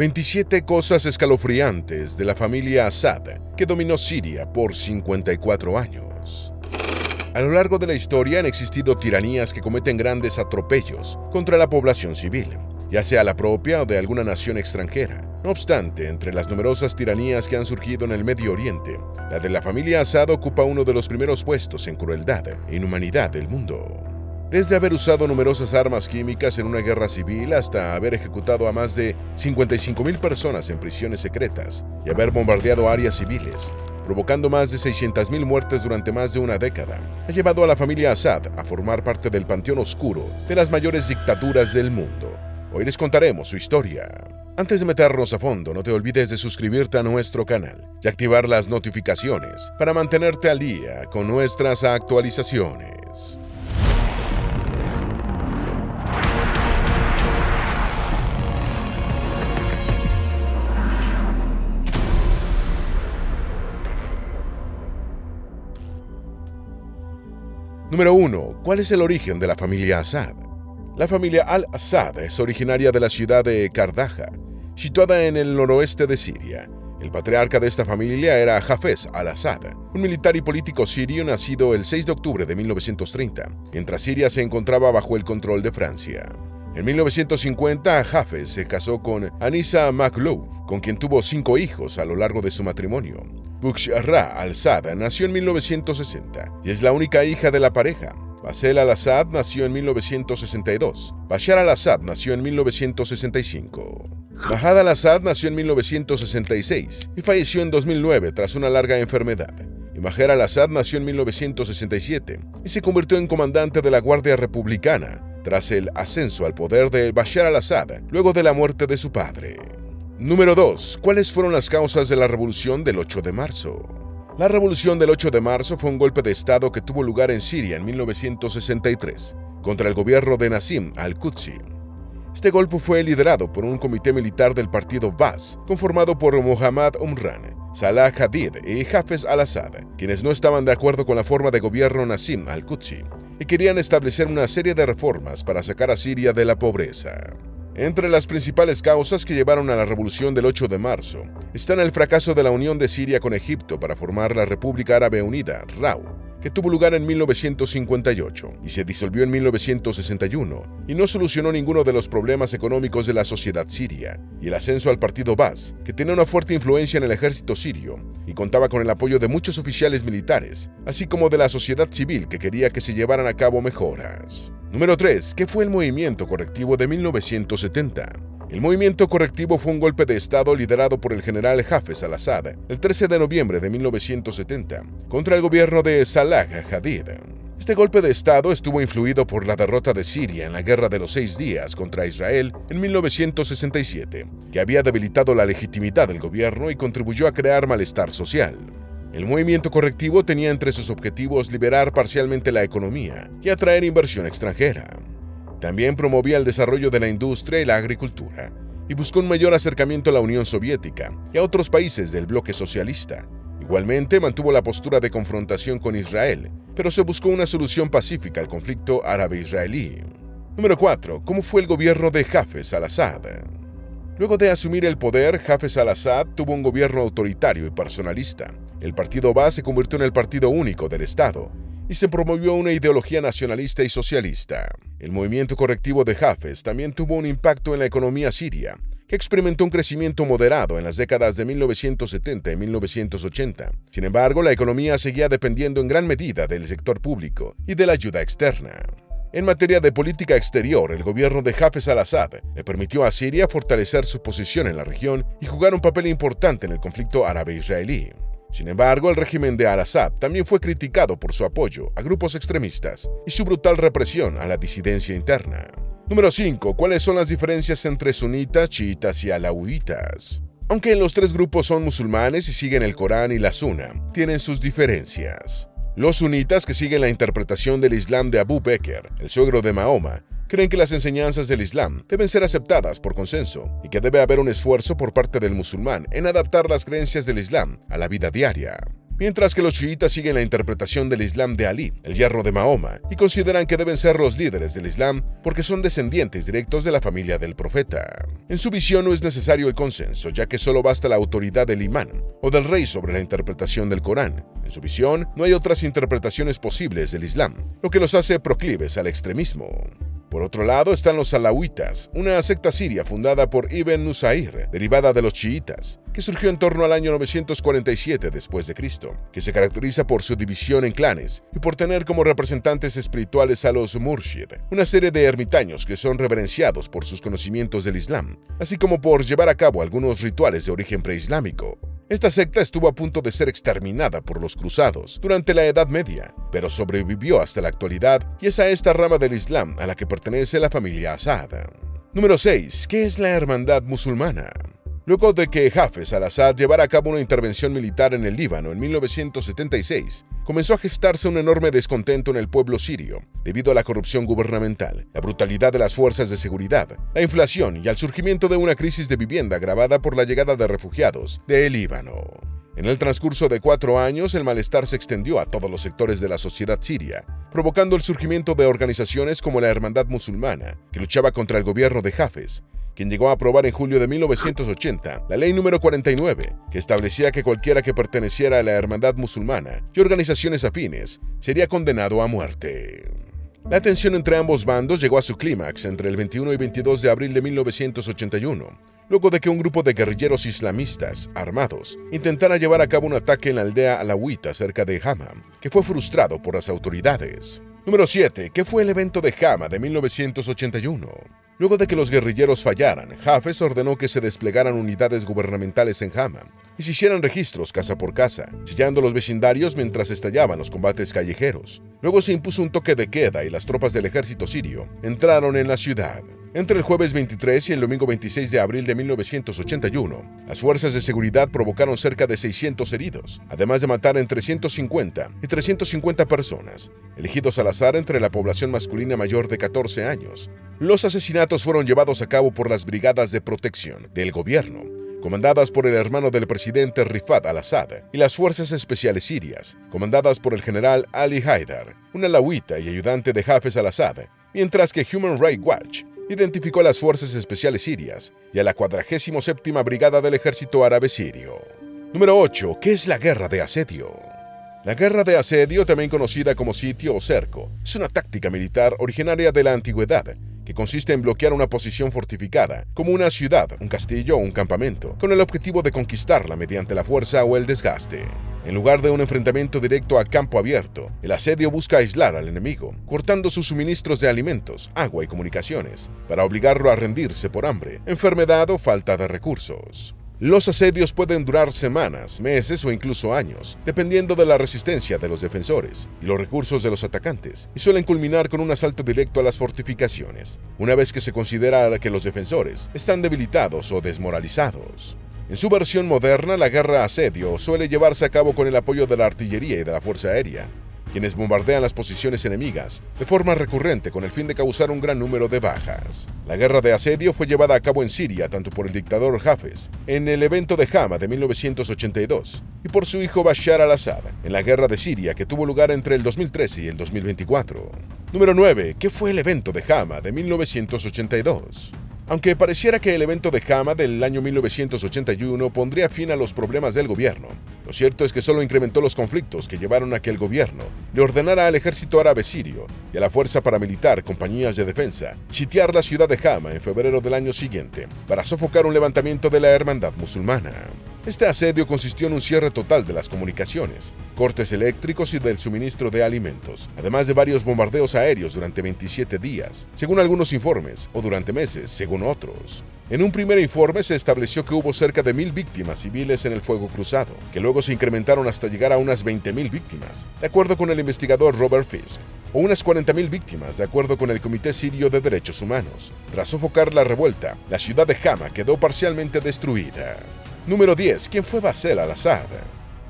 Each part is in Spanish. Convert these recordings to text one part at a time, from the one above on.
27 cosas escalofriantes de la familia Assad, que dominó Siria por 54 años. A lo largo de la historia han existido tiranías que cometen grandes atropellos contra la población civil, ya sea la propia o de alguna nación extranjera. No obstante, entre las numerosas tiranías que han surgido en el Medio Oriente, la de la familia Assad ocupa uno de los primeros puestos en crueldad e inhumanidad del mundo. Desde haber usado numerosas armas químicas en una guerra civil hasta haber ejecutado a más de 55.000 personas en prisiones secretas y haber bombardeado áreas civiles, provocando más de 600.000 muertes durante más de una década, ha llevado a la familia Assad a formar parte del panteón oscuro de las mayores dictaduras del mundo. Hoy les contaremos su historia. Antes de meternos a fondo, no te olvides de suscribirte a nuestro canal y activar las notificaciones para mantenerte al día con nuestras actualizaciones. Número 1. ¿Cuál es el origen de la familia Assad? La familia al-Assad es originaria de la ciudad de Kardaja, situada en el noroeste de Siria. El patriarca de esta familia era Hafez al-Assad, un militar y político sirio nacido el 6 de octubre de 1930, mientras Siria se encontraba bajo el control de Francia. En 1950, Hafez se casó con Anisa Makhlouf, con quien tuvo 5 hijos a lo largo de su matrimonio. Bushra al-Assad nació en 1960 y es la única hija de la pareja. Basel al-Assad nació en 1962. Bashar al-Assad nació en 1965. Mahad al-Assad nació en 1966 y falleció en 2009 tras una larga enfermedad. Y Maher al-Assad nació en 1967 y se convirtió en comandante de la Guardia Republicana tras el ascenso al poder de Bashar al-Assad luego de la muerte de su padre. Número 2. ¿Cuáles fueron las causas de la revolución del 8 de marzo? La revolución del 8 de marzo fue un golpe de Estado que tuvo lugar en Siria en 1963 contra el gobierno de Nazim al-Qudsi. Este golpe fue liderado por un comité militar del partido Baas, conformado por Mohammad Umran, Salah Hadid y Hafez al-Assad, quienes no estaban de acuerdo con la forma de gobierno Nazim al-Qudsi y querían establecer una serie de reformas para sacar a Siria de la pobreza. Entre las principales causas que llevaron a la revolución del 8 de marzo están el fracaso de la unión de Siria con Egipto para formar la República Árabe Unida, RAU, que tuvo lugar en 1958 y se disolvió en 1961 y no solucionó ninguno de los problemas económicos de la sociedad siria, y el ascenso al partido Baas, que tenía una fuerte influencia en el ejército sirio y contaba con el apoyo de muchos oficiales militares, así como de la sociedad civil que quería que se llevaran a cabo mejoras. Número 3. ¿Qué fue el movimiento correctivo de 1970? El movimiento correctivo fue un golpe de Estado liderado por el general Hafez al-Assad el 13 de noviembre de 1970 contra el gobierno de Salah Hadid. Este golpe de Estado estuvo influido por la derrota de Siria en la Guerra de los 6 días contra Israel en 1967, que había debilitado la legitimidad del gobierno y contribuyó a crear malestar social. El movimiento correctivo tenía entre sus objetivos liberar parcialmente la economía y atraer inversión extranjera. También promovía el desarrollo de la industria y la agricultura, y buscó un mayor acercamiento a la Unión Soviética y a otros países del bloque socialista. Igualmente mantuvo la postura de confrontación con Israel, pero se buscó una solución pacífica al conflicto árabe-israelí. Número 4. ¿Cómo fue el gobierno de Hafez al-Assad? Luego de asumir el poder, Hafez al-Assad tuvo un gobierno autoritario y personalista. El partido Baas se convirtió en el partido único del Estado y se promovió una ideología nacionalista y socialista. El movimiento correctivo de Hafez también tuvo un impacto en la economía siria, que experimentó un crecimiento moderado en las décadas de 1970 y 1980. Sin embargo, la economía seguía dependiendo en gran medida del sector público y de la ayuda externa. En materia de política exterior, el gobierno de Hafez al-Assad le permitió a Siria fortalecer su posición en la región y jugar un papel importante en el conflicto árabe-israelí. Sin embargo, el régimen de al-Assad también fue criticado por su apoyo a grupos extremistas y su brutal represión a la disidencia interna. Número 5. ¿Cuáles son las diferencias entre sunitas, chiitas y alauitas? Aunque los 3 grupos son musulmanes y siguen el Corán y la Sunna, tienen sus diferencias. Los sunitas, que siguen la interpretación del Islam de Abu Bakr, el suegro de Mahoma, creen que las enseñanzas del Islam deben ser aceptadas por consenso y que debe haber un esfuerzo por parte del musulmán en adaptar las creencias del Islam a la vida diaria. mientras que los chiitas siguen la interpretación del Islam de Ali, el yerno de Mahoma, y consideran que deben ser los líderes del Islam porque son descendientes directos de la familia del profeta. En su visión no es necesario el consenso, ya que solo basta la autoridad del imán o del rey sobre la interpretación del Corán. En su visión, no hay otras interpretaciones posibles del Islam, lo que los hace proclives al extremismo. Por otro lado están los alawitas, una secta siria fundada por Ibn Nusayr, derivada de los chiitas, que surgió en torno al año 947 después de Cristo, que se caracteriza por su división en clanes y por tener como representantes espirituales a los murshid, una serie de ermitaños que son reverenciados por sus conocimientos del Islam, así como por llevar a cabo algunos rituales de origen preislámico. Esta secta estuvo a punto de ser exterminada por los cruzados durante la Edad Media, pero sobrevivió hasta la actualidad y es a esta rama del Islam a la que pertenece la familia Asad. Número 6. ¿Qué es la hermandad musulmana? Luego de que Hafez al-Assad llevara a cabo una intervención militar en el Líbano en 1976, comenzó a gestarse un enorme descontento en el pueblo sirio, debido a la corrupción gubernamental, la brutalidad de las fuerzas de seguridad, la inflación y al surgimiento de una crisis de vivienda agravada por la llegada de refugiados del Líbano. En el transcurso de 4 años, el malestar se extendió a todos los sectores de la sociedad siria, provocando el surgimiento de organizaciones como la Hermandad Musulmana, que luchaba contra el gobierno de Hafez, quien llegó a aprobar en julio de 1980 la ley número 49, que establecía que cualquiera que perteneciera a la Hermandad Musulmana y organizaciones afines sería condenado a muerte. La tensión entre ambos bandos llegó a su clímax entre el 21 y 22 de abril de 1981, luego de que un grupo de guerrilleros islamistas armados intentara llevar a cabo un ataque en la aldea alawita cerca de Hama, que fue frustrado por las autoridades. Número 7. ¿Qué fue el evento de Hama de 1981? Luego de que los guerrilleros fallaran, Hafez ordenó que se desplegaran unidades gubernamentales en Hama y se hicieran registros casa por casa, sellando los vecindarios mientras estallaban los combates callejeros. Luego se impuso un toque de queda y las tropas del ejército sirio entraron en la ciudad. Entre el jueves 23 y el domingo 26 de abril de 1981, las fuerzas de seguridad provocaron cerca de 600 heridos, además de matar entre 150 y 350 personas, elegidos al azar entre la población masculina mayor de 14 años. Los asesinatos fueron llevados a cabo por las brigadas de protección del gobierno, comandadas por el hermano del presidente Rifat al-Assad, y las fuerzas especiales sirias, comandadas por el general Ali Haidar, un alawita y ayudante de Hafez al-Assad, mientras que Human Rights Watch identificó a las fuerzas especiales sirias y a la 47ª Brigada del Ejército Árabe Sirio. Número 8. ¿Qué es la guerra de asedio? La guerra de asedio, también conocida como sitio o cerco, es una táctica militar originaria de la antigüedad que consiste en bloquear una posición fortificada, como una ciudad, un castillo o un campamento, con el objetivo de conquistarla mediante la fuerza o el desgaste. En lugar de un enfrentamiento directo a campo abierto, el asedio busca aislar al enemigo, cortando sus suministros de alimentos, agua y comunicaciones, para obligarlo a rendirse por hambre, enfermedad o falta de recursos. Los asedios pueden durar semanas, meses o incluso años, dependiendo de la resistencia de los defensores y los recursos de los atacantes, y suelen culminar con un asalto directo a las fortificaciones, una vez que se considera que los defensores están debilitados o desmoralizados. En su versión moderna, la guerra asedio suele llevarse a cabo con el apoyo de la artillería y de la fuerza aérea, quienes bombardean las posiciones enemigas de forma recurrente con el fin de causar un gran número de bajas. La guerra de asedio fue llevada a cabo en Siria tanto por el dictador Hafez en el evento de Hama de 1982 y por su hijo Bashar al-Assad en la guerra de Siria que tuvo lugar entre el 2013 y el 2024. Número 9. ¿Qué fue el evento de Hama de 1982? Aunque pareciera que el evento de Hama del año 1981 pondría fin a los problemas del gobierno, lo cierto es que solo incrementó los conflictos que llevaron a que el gobierno le ordenara al ejército árabe sirio y a la fuerza paramilitar Compañías de Defensa sitiar la ciudad de Hama en febrero del año siguiente para sofocar un levantamiento de la hermandad musulmana. Este asedio consistió en un cierre total de las comunicaciones, cortes eléctricos y del suministro de alimentos, además de varios bombardeos aéreos durante 27 días, según algunos informes, o durante meses, según otros. En un primer informe se estableció que hubo cerca de 1.000 víctimas civiles en el fuego cruzado, que luego se incrementaron hasta llegar a unas 20.000 víctimas, de acuerdo con el investigador Robert Fisk, o unas 40.000 víctimas, de acuerdo con el Comité Sirio de Derechos Humanos. Tras sofocar la revuelta, la ciudad de Hama quedó parcialmente destruida. Número 10. ¿Quién fue Bashar al-Assad?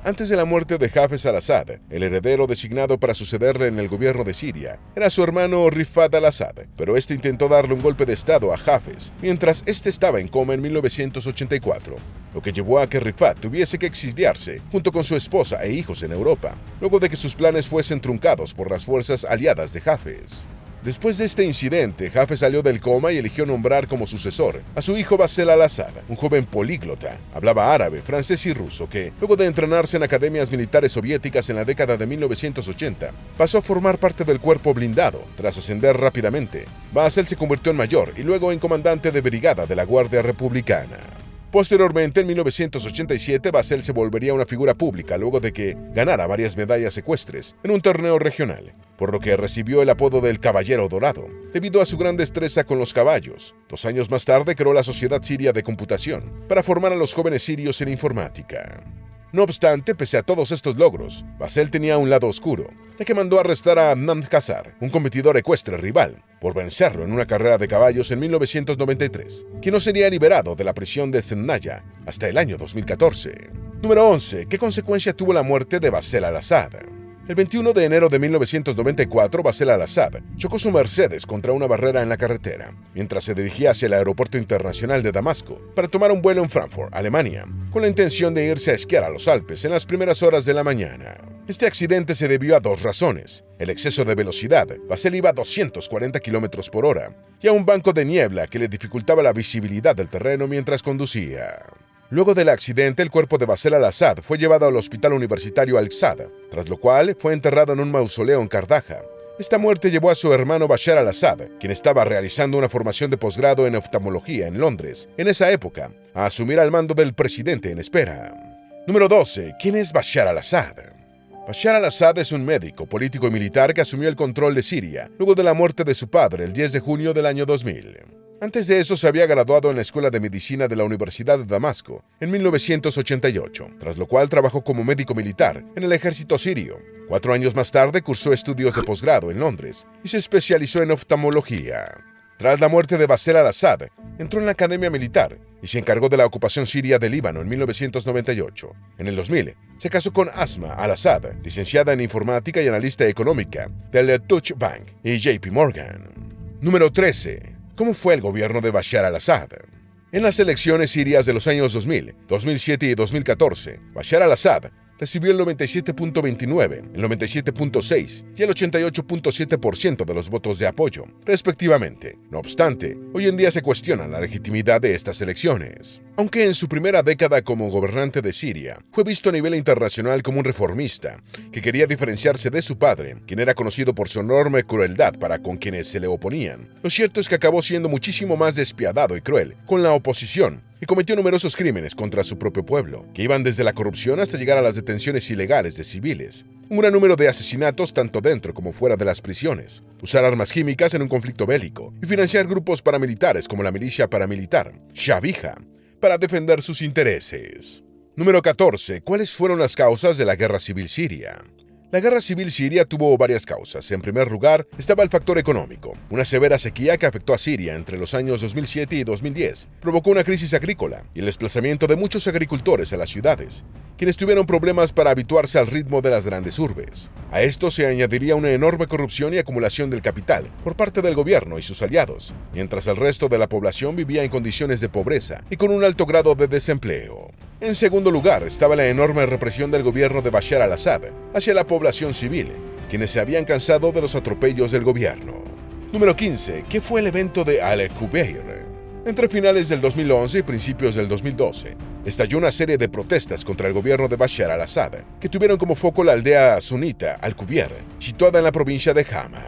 Antes de la muerte de Hafez al-Assad, el heredero designado para sucederle en el gobierno de Siria era su hermano Rifat al-Assad, pero este intentó darle un golpe de estado a Hafez mientras este estaba en coma en 1984, lo que llevó a que Rifat tuviese que exiliarse junto con su esposa e hijos en Europa, luego de que sus planes fuesen truncados por las fuerzas aliadas de Hafez. Después de este incidente, Hafez salió del coma y eligió nombrar como sucesor a su hijo Bashar al-Assad, un joven políglota. Hablaba árabe, francés y ruso que, luego de entrenarse en academias militares soviéticas en la década de 1980, pasó a formar parte del cuerpo blindado. Tras ascender rápidamente, Bashar se convirtió en mayor y luego en comandante de brigada de la Guardia Republicana. Posteriormente, en 1987, Bashar se volvería una figura pública luego de que ganara varias medallas ecuestres en un torneo regional, por lo que recibió el apodo del Caballero Dorado, debido a su gran destreza con los caballos. 2 años más tarde creó la Sociedad Siria de Computación para formar a los jóvenes sirios en informática. No obstante, pese a todos estos logros, Bashar tenía un lado oscuro, ya que mandó arrestar a Adnan Khazar, un competidor ecuestre rival, por vencerlo en una carrera de caballos en 1993, que no sería liberado de la prisión de Zendaya hasta el año 2014. Número 11. ¿Qué consecuencia tuvo la muerte de Bashar al-Assad? El 21 de enero de 1994, Bashar al-Assad chocó su Mercedes contra una barrera en la carretera, mientras se dirigía hacia el Aeropuerto Internacional de Damasco para tomar un vuelo en Frankfurt, Alemania, con la intención de irse a esquiar a los Alpes en las primeras horas de la mañana. Este accidente se debió a 2 razones: el exceso de velocidad, Bashar iba a 240 km por hora, y a un banco de niebla que le dificultaba la visibilidad del terreno mientras conducía. Luego del accidente, el cuerpo de Bashar al-Assad fue llevado al Hospital Universitario Al-Aqsa, tras lo cual fue enterrado en un mausoleo en Kardaja. Esta muerte llevó a su hermano Bashar al-Assad, quien estaba realizando una formación de posgrado en oftalmología en Londres, en esa época, a asumir al mando del presidente en espera. Número 12. ¿Quién es Bashar al-Assad? Bashar al-Assad es un médico, político y militar que asumió el control de Siria luego de la muerte de su padre el 10 de junio del año 2000. Antes de eso se había graduado en la Escuela de Medicina de la Universidad de Damasco en 1988, tras lo cual trabajó como médico militar en el ejército sirio. 4 años más tarde cursó estudios de posgrado en Londres y se especializó en oftalmología. Tras la muerte de Bashar al-Assad, entró en la academia militar y se encargó de la ocupación siria de Líbano en 1998. En el 2000, se casó con Asma al-Assad, licenciada en informática y analista económica del Deutsche Bank y JP Morgan. Número 13. ¿Cómo fue el gobierno de Bashar al-Assad? En las elecciones sirias de los años 2000, 2007 y 2014, Bashar al-Assad recibió el 97.29, el 97.6 y el 88.7% de los votos de apoyo, respectivamente. No obstante, hoy en día se cuestiona la legitimidad de estas elecciones. Aunque en su primera década como gobernante de Siria, fue visto a nivel internacional como un reformista que quería diferenciarse de su padre, quien era conocido por su enorme crueldad para con quienes se le oponían. Lo cierto es que acabó siendo muchísimo más despiadado y cruel con la oposición, y cometió numerosos crímenes contra su propio pueblo, que iban desde la corrupción hasta llegar a las detenciones ilegales de civiles, un gran número de asesinatos tanto dentro como fuera de las prisiones, usar armas químicas en un conflicto bélico y financiar grupos paramilitares como la milicia paramilitar, Shabija, para defender sus intereses. Número 14. ¿Cuáles fueron las causas de la guerra civil siria? La guerra civil siria tuvo varias causas. En primer lugar, estaba el factor económico. Una severa sequía que afectó a Siria entre los años 2007 y 2010 provocó una crisis agrícola y el desplazamiento de muchos agricultores a las ciudades, quienes tuvieron problemas para habituarse al ritmo de las grandes urbes. A esto se añadiría una enorme corrupción y acumulación del capital por parte del gobierno y sus aliados, mientras el resto de la población vivía en condiciones de pobreza y con un alto grado de desempleo. En segundo lugar, estaba la enorme represión del gobierno de Bashar al-Assad hacia la población civil, quienes se habían cansado de los atropellos del gobierno. Número 15. ¿Qué fue el evento de Al-Qubayr? Entre finales del 2011 y principios del 2012, estalló una serie de protestas contra el gobierno de Bashar al-Assad, que tuvieron como foco la aldea sunita Al-Qubayr, situada en la provincia de Hama.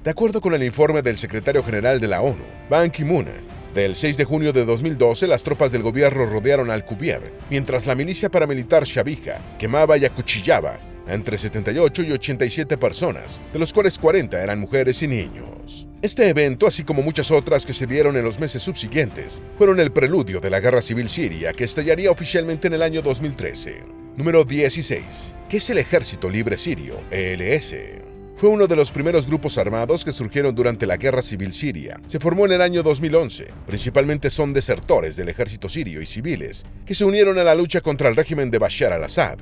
De acuerdo con el informe del secretario general de la ONU, Ban Ki-moon, del 6 de junio de 2012, las tropas del gobierno rodearon Al-Qubayr, mientras la milicia paramilitar Shabija quemaba y acuchillaba a entre 78 y 87 personas, de los cuales 40 eran mujeres y niños. Este evento, así como muchas otras que se dieron en los meses subsiguientes, fueron el preludio de la guerra civil siria que estallaría oficialmente en el año 2013. Número 16. ¿Qué es el Ejército Libre Sirio, ELS? Fue uno de los primeros grupos armados que surgieron durante la Guerra Civil Siria. Se formó en el año 2011. Principalmente son desertores del ejército sirio y civiles que se unieron a la lucha contra el régimen de Bashar al-Assad.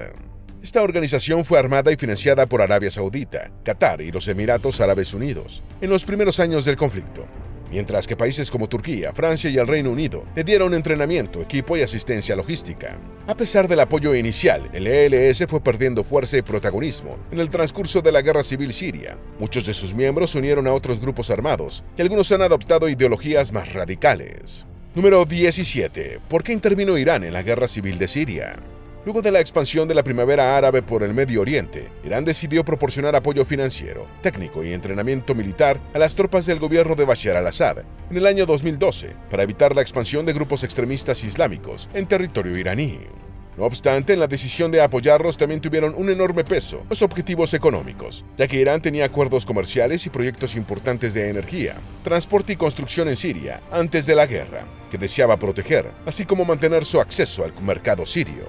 Esta organización fue armada y financiada por Arabia Saudita, Qatar y los Emiratos Árabes Unidos en los primeros años del conflicto. mientras que países como Turquía, Francia y el Reino Unido le dieron entrenamiento, equipo y asistencia logística. A pesar del apoyo inicial, el ELS fue perdiendo fuerza y protagonismo en el transcurso de la guerra civil siria. Muchos de sus miembros se unieron a otros grupos armados y algunos han adoptado ideologías más radicales. Número 17. ¿Por qué intervino Irán en la guerra civil de Siria? Luego de la expansión de la primavera árabe por el Medio Oriente, Irán decidió proporcionar apoyo financiero, técnico y entrenamiento militar a las tropas del gobierno de Bashar al-Assad en el año 2012 para evitar la expansión de grupos extremistas islámicos en territorio iraní. No obstante, en la decisión de apoyarlos también tuvieron un enorme peso los objetivos económicos, ya que Irán tenía acuerdos comerciales y proyectos importantes de energía, transporte y construcción en Siria antes de la guerra, que deseaba proteger, así como mantener su acceso al mercado sirio.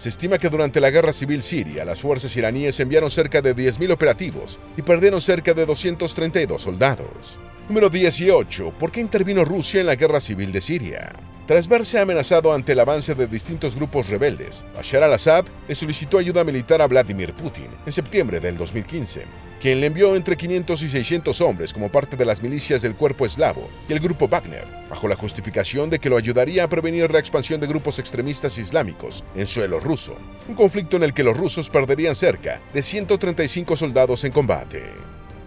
Se estima que durante la guerra civil siria, las fuerzas iraníes enviaron cerca de 10.000 operativos y perdieron cerca de 232 soldados. Número 18. ¿Por qué intervino Rusia en la guerra civil de Siria? Tras verse amenazado ante el avance de distintos grupos rebeldes, Bashar al-Assad le solicitó ayuda militar a Vladimir Putin en septiembre del 2015, quien le envió entre 500 y 600 hombres como parte de las milicias del Cuerpo Eslavo y el Grupo Wagner, bajo la justificación de que lo ayudaría a prevenir la expansión de grupos extremistas islámicos en suelo ruso, un conflicto en el que los rusos perderían cerca de 135 soldados en combate.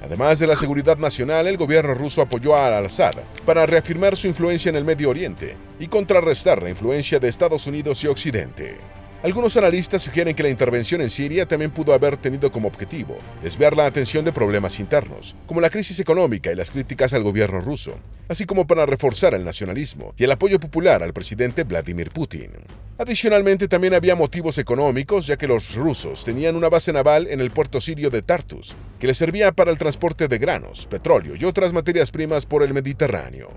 Además de la seguridad nacional, el gobierno ruso apoyó a al-Assad para reafirmar su influencia en el Medio Oriente y contrarrestar la influencia de Estados Unidos y Occidente. Algunos analistas sugieren que la intervención en Siria también pudo haber tenido como objetivo desviar la atención de problemas internos, como la crisis económica y las críticas al gobierno ruso, así como para reforzar el nacionalismo y el apoyo popular al presidente Vladimir Putin. Adicionalmente, también había motivos económicos, ya que los rusos tenían una base naval en el puerto sirio de Tartus, que les servía para el transporte de granos, petróleo y otras materias primas por el Mediterráneo.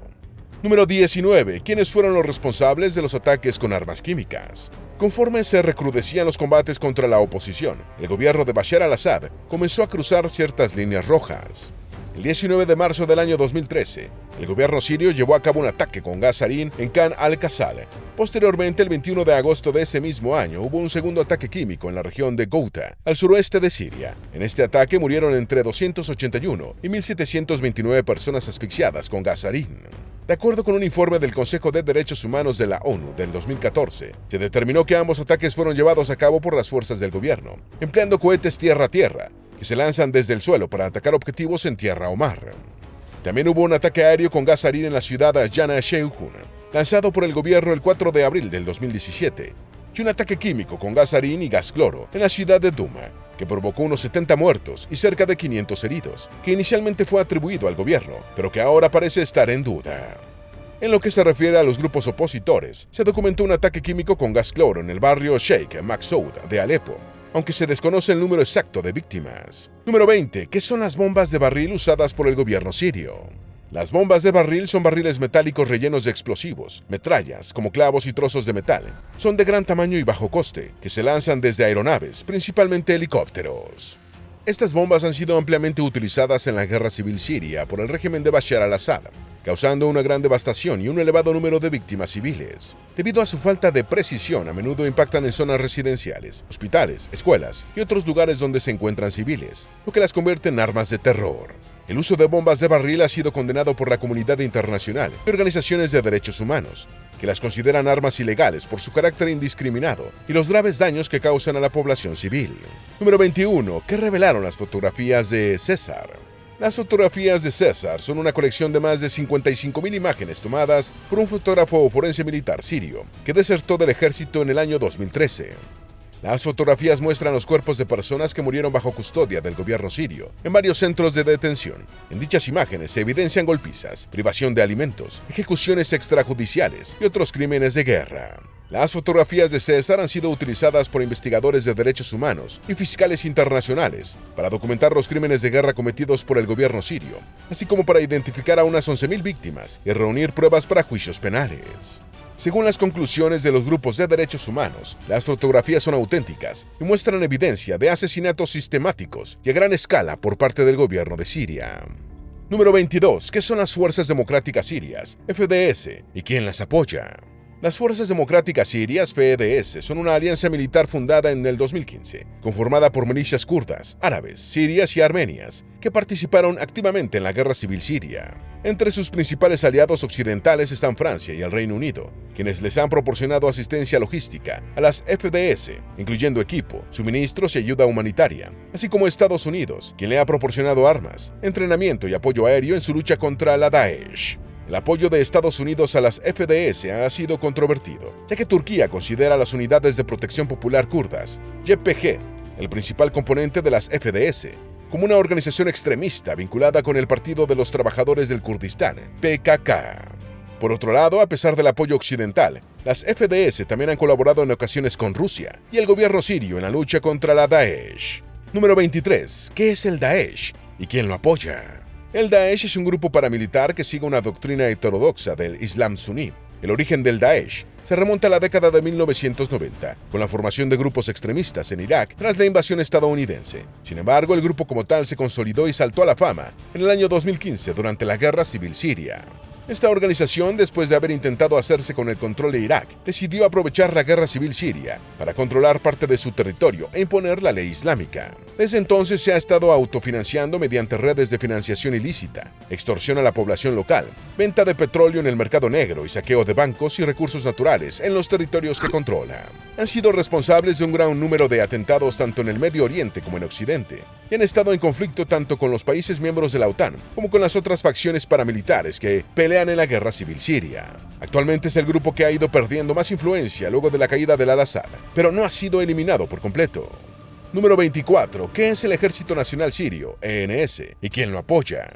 Número 19. ¿Quiénes fueron los responsables de los ataques con armas químicas? Conforme se recrudecían los combates contra la oposición, el gobierno de Bashar al-Assad comenzó a cruzar ciertas líneas rojas. El 19 de marzo del año 2013, el gobierno sirio llevó a cabo un ataque con gas sarín en Khan al-Khasal. Posteriormente, el 21 de agosto de ese mismo año, hubo un segundo ataque químico en la región de Ghouta, al suroeste de Siria. En este ataque murieron entre 281 y 1.729 personas asfixiadas con gas sarín. De acuerdo con un informe del Consejo de Derechos Humanos de la ONU del 2014, se determinó que ambos ataques fueron llevados a cabo por las fuerzas del gobierno, empleando cohetes tierra-tierra, que se lanzan desde el suelo para atacar objetivos en tierra o mar. También hubo un ataque aéreo con gas sarín en la ciudad de Yana Shehun, lanzado por el gobierno el 4 de abril del 2017, y un ataque químico con gas sarín y gas cloro en la ciudad de Duma, que provocó unos 70 muertos y cerca de 500 heridos, que inicialmente fue atribuido al gobierno, pero que ahora parece estar en duda. En lo que se refiere a los grupos opositores, se documentó un ataque químico con gas cloro en el barrio Sheikh Maksoud de Alepo, aunque se desconoce el número exacto de víctimas. Número 20. ¿Qué son las bombas de barril usadas por el gobierno sirio? Las bombas de barril son barriles metálicos rellenos de explosivos, metrallas, como clavos y trozos de metal. Son de gran tamaño y bajo coste, que se lanzan desde aeronaves, principalmente helicópteros. Estas bombas han sido ampliamente utilizadas en la guerra civil siria por el régimen de Bashar al-Assad, causando una gran devastación y un elevado número de víctimas civiles. Debido a su falta de precisión, a menudo impactan en zonas residenciales, hospitales, escuelas y otros lugares donde se encuentran civiles, lo que las convierte en armas de terror. El uso de bombas de barril ha sido condenado por la comunidad internacional y organizaciones de derechos humanos, que las consideran armas ilegales por su carácter indiscriminado y los graves daños que causan a la población civil. Número 21. ¿Qué revelaron las fotografías de César? Las fotografías de César son una colección de más de 55.000 imágenes tomadas por un fotógrafo forense militar sirio que desertó del ejército en el año 2013. Las fotografías muestran los cuerpos de personas que murieron bajo custodia del gobierno sirio en varios centros de detención. En dichas imágenes se evidencian golpizas, privación de alimentos, ejecuciones extrajudiciales y otros crímenes de guerra. Las fotografías de César han sido utilizadas por investigadores de derechos humanos y fiscales internacionales para documentar los crímenes de guerra cometidos por el gobierno sirio, así como para identificar a unas 11.000 víctimas y reunir pruebas para juicios penales. Según las conclusiones de los grupos de derechos humanos, las fotografías son auténticas y muestran evidencia de asesinatos sistemáticos y a gran escala por parte del gobierno de Siria. Número 22. ¿Qué son las Fuerzas Democráticas Sirias, FDS, y quién las apoya? Las Fuerzas Democráticas Sirias, FDS, son una alianza militar fundada en el 2015, conformada por milicias kurdas, árabes, sirias y armenias, que participaron activamente en la guerra civil siria. Entre sus principales aliados occidentales están Francia y el Reino Unido, quienes les han proporcionado asistencia logística a las FDS, incluyendo equipo, suministros y ayuda humanitaria, así como Estados Unidos, quien le ha proporcionado armas, entrenamiento y apoyo aéreo en su lucha contra la Daesh. El apoyo de Estados Unidos a las FDS ha sido controvertido, ya que Turquía considera las Unidades de Protección Popular Kurdas, YPG, el principal componente de las FDS, como una organización extremista vinculada con el Partido de los Trabajadores del Kurdistán, PKK. Por otro lado, a pesar del apoyo occidental, las FDS también han colaborado en ocasiones con Rusia y el gobierno sirio en la lucha contra la Daesh. Número 23. ¿Qué es el Daesh y quién lo apoya? El Daesh es un grupo paramilitar que sigue una doctrina heterodoxa del Islam suní. El origen del Daesh se remonta a la década de 1990, con la formación de grupos extremistas en Irak tras la invasión estadounidense. Sin embargo, el grupo como tal se consolidó y saltó a la fama en el año 2015 durante la Guerra Civil Siria. Esta organización, después de haber intentado hacerse con el control de Irak, decidió aprovechar la guerra civil siria para controlar parte de su territorio e imponer la ley islámica. Desde entonces se ha estado autofinanciando mediante redes de financiación ilícita, extorsión a la población local, venta de petróleo en el mercado negro y saqueo de bancos y recursos naturales en los territorios que controla. Han sido responsables de un gran número de atentados tanto en el Medio Oriente como en Occidente, y han estado en conflicto tanto con los países miembros de la OTAN como con las otras facciones paramilitares que pelean en la guerra civil siria. Actualmente es el grupo que ha ido perdiendo más influencia luego de la caída del al-Assad, pero no ha sido eliminado por completo. Número 24. ¿Qué es el Ejército Nacional Sirio, ENS, y quién lo apoya?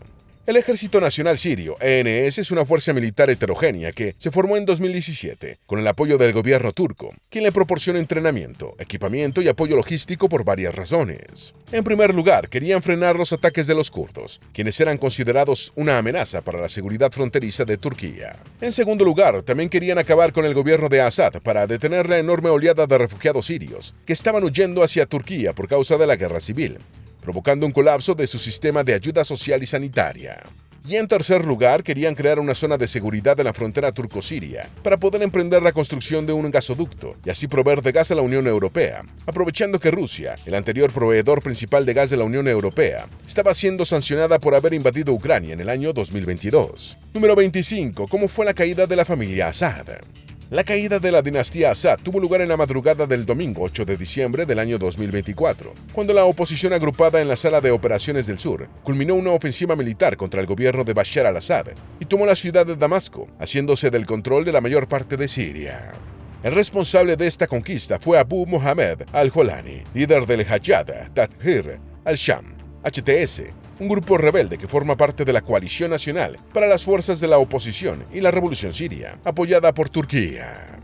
El Ejército Nacional Sirio, ENS, es una fuerza militar heterogénea que se formó en 2017 con el apoyo del gobierno turco, quien le proporciona entrenamiento, equipamiento y apoyo logístico por varias razones. En primer lugar, querían frenar los ataques de los kurdos, quienes eran considerados una amenaza para la seguridad fronteriza de Turquía. En segundo lugar, también querían acabar con el gobierno de Assad para detener la enorme oleada de refugiados sirios que estaban huyendo hacia Turquía por causa de la guerra civil, provocando un colapso de su sistema de ayuda social y sanitaria. Y en tercer lugar, querían crear una zona de seguridad en la frontera turco-siria para poder emprender la construcción de un gasoducto y así proveer de gas a la Unión Europea, aprovechando que Rusia, el anterior proveedor principal de gas de la Unión Europea, estaba siendo sancionada por haber invadido Ucrania en el año 2022. Número 25. ¿Cómo fue la caída de la familia Assad? La caída de la dinastía Assad tuvo lugar en la madrugada del domingo 8 de diciembre del año 2024, cuando la oposición agrupada en la Sala de Operaciones del Sur culminó una ofensiva militar contra el gobierno de Bashar al-Assad y tomó la ciudad de Damasco, haciéndose del control de la mayor parte de Siria. El responsable de esta conquista fue Abu Mohammed al-Jolani, líder del Hayat Tahrir al-Sham, HTS, un grupo rebelde que forma parte de la Coalición Nacional para las Fuerzas de la Oposición y la Revolución Siria, apoyada por Turquía.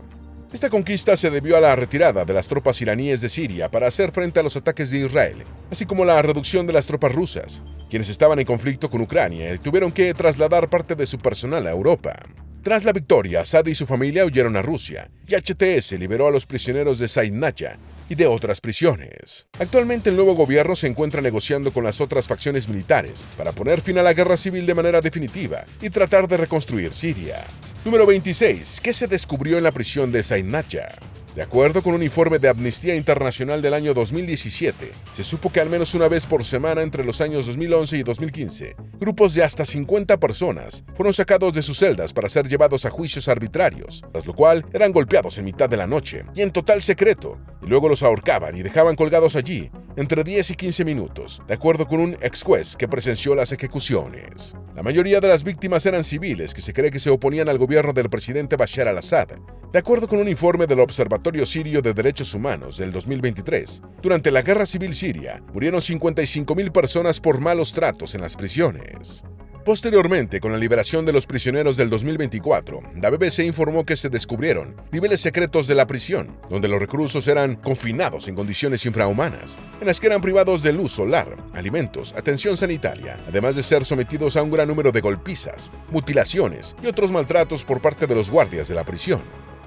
Esta conquista se debió a la retirada de las tropas iraníes de Siria para hacer frente a los ataques de Israel, así como la reducción de las tropas rusas, quienes estaban en conflicto con Ucrania y tuvieron que trasladar parte de su personal a Europa. Tras la victoria, Assad y su familia huyeron a Rusia, y HTS liberó a los prisioneros de Saidnaya y de otras prisiones. Actualmente el nuevo gobierno se encuentra negociando con las otras facciones militares para poner fin a la guerra civil de manera definitiva y tratar de reconstruir Siria. Número 26. ¿Qué se descubrió en la prisión de Saidnaya? De acuerdo con un informe de Amnistía Internacional del año 2017, se supo que al menos una vez por semana entre los años 2011 y 2015, grupos de hasta 50 personas fueron sacados de sus celdas para ser llevados a juicios arbitrarios, tras lo cual eran golpeados en mitad de la noche y en total secreto, y luego los ahorcaban y dejaban colgados allí entre 10 y 15 minutos, de acuerdo con un ex juez que presenció las ejecuciones. La mayoría de las víctimas eran civiles que se cree que se oponían al gobierno del presidente Bashar al-Assad. De acuerdo con un informe del Observatorio Sirio de Derechos Humanos del 2023, durante la Guerra Civil Siria murieron 55.000 personas por malos tratos en las prisiones. Posteriormente, con la liberación de los prisioneros del 2024, la BBC informó que se descubrieron niveles secretos de la prisión, donde los reclusos eran confinados en condiciones infrahumanas, en las que eran privados de luz solar, alimentos, atención sanitaria, además de ser sometidos a un gran número de golpizas, mutilaciones y otros maltratos por parte de los guardias de la prisión.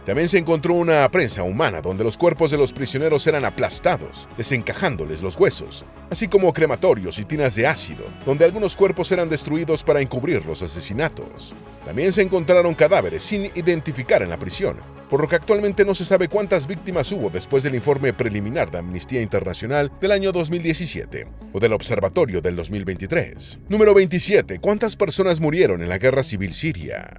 También se encontró una prensa humana donde los cuerpos de los prisioneros eran aplastados, desencajándoles los huesos, así como crematorios y tinas de ácido, donde algunos cuerpos eran destruidos para encubrir los asesinatos. También se encontraron cadáveres sin identificar en la prisión, por lo que actualmente no se sabe cuántas víctimas hubo después del informe preliminar de Amnistía Internacional del año 2017 o del Observatorio del 2023. Número 27. ¿Cuántas personas murieron en la Guerra Civil Siria?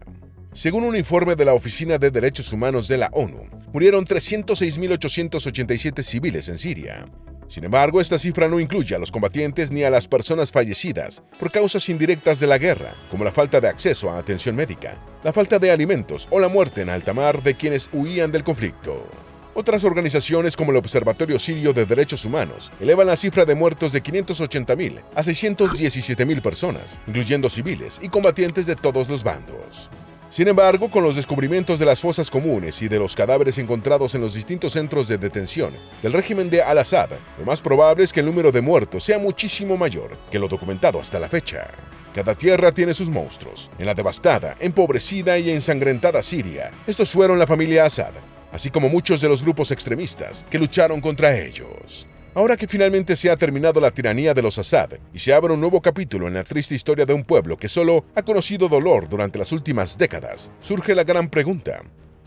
Según un informe de la Oficina de Derechos Humanos de la ONU, murieron 306.887 civiles en Siria. Sin embargo, esta cifra no incluye a los combatientes ni a las personas fallecidas por causas indirectas de la guerra, como la falta de acceso a atención médica, la falta de alimentos o la muerte en alta mar de quienes huían del conflicto. Otras organizaciones como el Observatorio Sirio de Derechos Humanos elevan la cifra de muertos de 580.000 a 617.000 personas, incluyendo civiles y combatientes de todos los bandos. Sin embargo, con los descubrimientos de las fosas comunes y de los cadáveres encontrados en los distintos centros de detención del régimen de Al-Assad, lo más probable es que el número de muertos sea muchísimo mayor que lo documentado hasta la fecha. Cada tierra tiene sus monstruos. En la devastada, empobrecida y ensangrentada Siria, estos fueron la familia Assad, así como muchos de los grupos extremistas que lucharon contra ellos. Ahora que finalmente se ha terminado la tiranía de los Assad y se abre un nuevo capítulo en la triste historia de un pueblo que solo ha conocido dolor durante las últimas décadas, surge la gran pregunta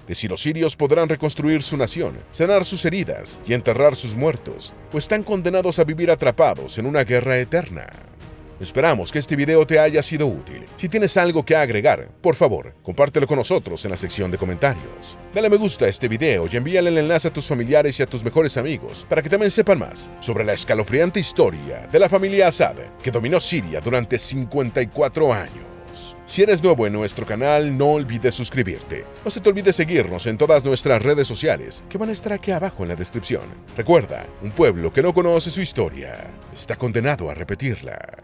de si los sirios podrán reconstruir su nación, sanar sus heridas y enterrar sus muertos, o están condenados a vivir atrapados en una guerra eterna. Esperamos que este video te haya sido útil. Si tienes algo que agregar, por favor, compártelo con nosotros en la sección de comentarios. Dale me gusta a este video y envíale el enlace a tus familiares y a tus mejores amigos para que también sepan más sobre la escalofriante historia de la familia Assad que dominó Siria durante 54 años. Si eres nuevo en nuestro canal, no olvides suscribirte. No se te olvide seguirnos en todas nuestras redes sociales, que van a estar aquí abajo en la descripción. Recuerda, un pueblo que no conoce su historia está condenado a repetirla.